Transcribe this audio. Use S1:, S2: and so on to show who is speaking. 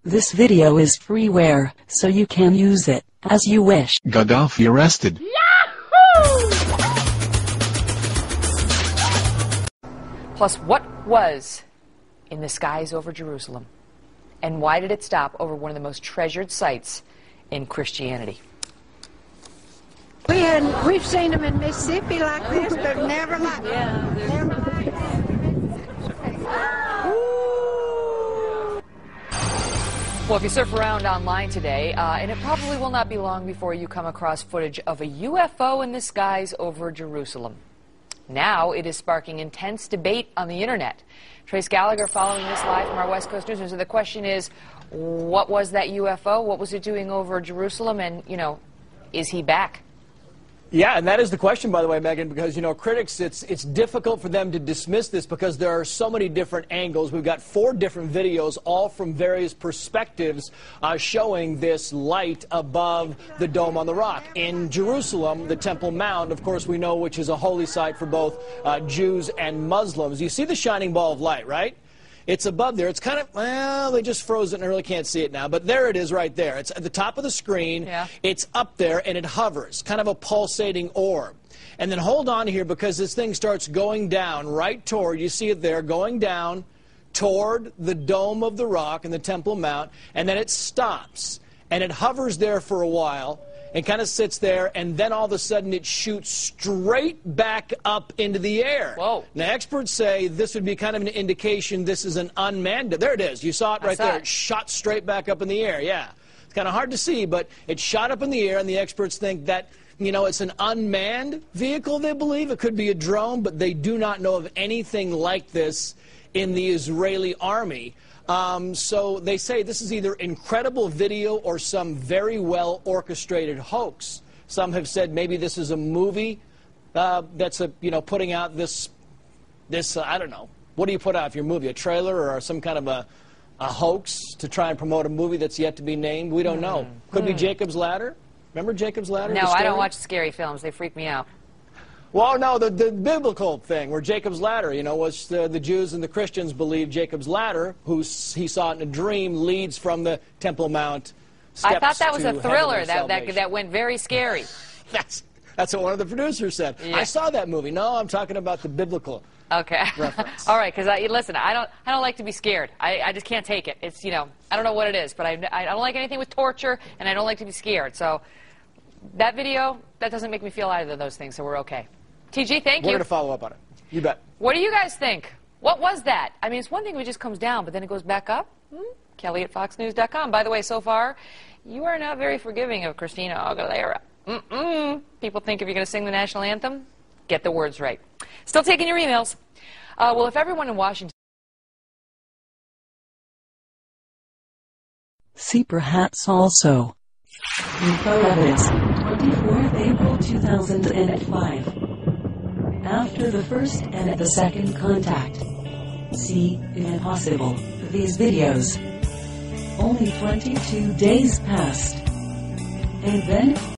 S1: This video is freeware, so you can use it as you wish.
S2: Gaddafi arrested.
S3: Yahoo! Plus, what was in the skies over Jerusalem? And why did it stop over one of the most treasured sites in Christianity?
S4: We've seen them in Mississippi like this, but never like
S3: Well, if you surf around online today, and it probably will not be long before you come across footage of a UFO in the skies over Jerusalem. Now it is sparking intense debate on the internet. Trace Gallagher following this live from our West Coast News. So the question is, what was that UFO? What was it doing over Jerusalem? And, you know, is he back?
S5: Yeah, and that is the question, by the way, Megan, because, you know, critics, it's difficult for them to dismiss this because there are so many different angles. We've got 4 different videos, all from various perspectives, showing this light above the Dome on the Rock. In Jerusalem, the Temple Mount, of course, we know, which is a holy site for both Jews and Muslims. You see the shining ball of light, right? It's above there. It's kind of, well, they just froze it and I really can't see it now. But there it is right there. It's at the top of the screen. Yeah. It's up there and it hovers, kind of a pulsating orb. And then hold on here because this thing starts going down right toward, you see it there, going down toward the Dome of the Rock and the Temple Mount. And then it stops. And it hovers there for a while and kind of sits there, and then all of a sudden it shoots straight back up into the air.
S3: Whoa.
S5: Now, experts say this would be kind of an indication this is an unmanned. There it is. You saw it right there. It shot straight back up in the air. Yeah. It's kind of hard to see, but it shot up in the air, and the experts think that, you know, it's an unmanned vehicle, they believe. It could be a drone, but they do not know of anything like this in the Israeli army. So they say this is either incredible video or some very well orchestrated hoax. Some have said maybe this is a movie that's putting out this I don't know. What do you put out for your movie? A trailer or some kind of a hoax to try and promote a movie that's yet to be named? We don't know. Could be Jacob's Ladder. Remember Jacob's Ladder?
S3: No, I don't watch scary films. They freak me out.
S5: Well, no, the biblical thing where Jacob's Ladder, you know, was the Jews and the Christians believe Jacob's Ladder, who he saw in a dream, leads from the Temple Mount.
S3: I thought that was a thriller that went very scary.
S5: That's what one of the producers said. Yeah. I saw that movie. No, I'm talking about the biblical reference.
S3: All right, because listen, I don't like to be scared. I just can't take it. It's, you know, I don't know what it is, but I don't like anything with torture, and I don't like to be scared. So that video, that doesn't make me feel either of those things, so we're okay. TG, thank you.
S5: We're going to follow up on it. You bet.
S3: What do you guys think? What was that? I mean, it's one thing if it just comes down, but then it goes back up. Kelly at FoxNews.com. By the way, so far, you are not very forgiving of Christina Aguilera. People think if you're going to sing the national anthem, get the words right. Still taking your emails. Well, if everyone in Washington...
S1: See perhaps also. Info evidence, 24th April 2005. After the first and the second contact. See, if possible, these videos. Only 22 days passed. And then...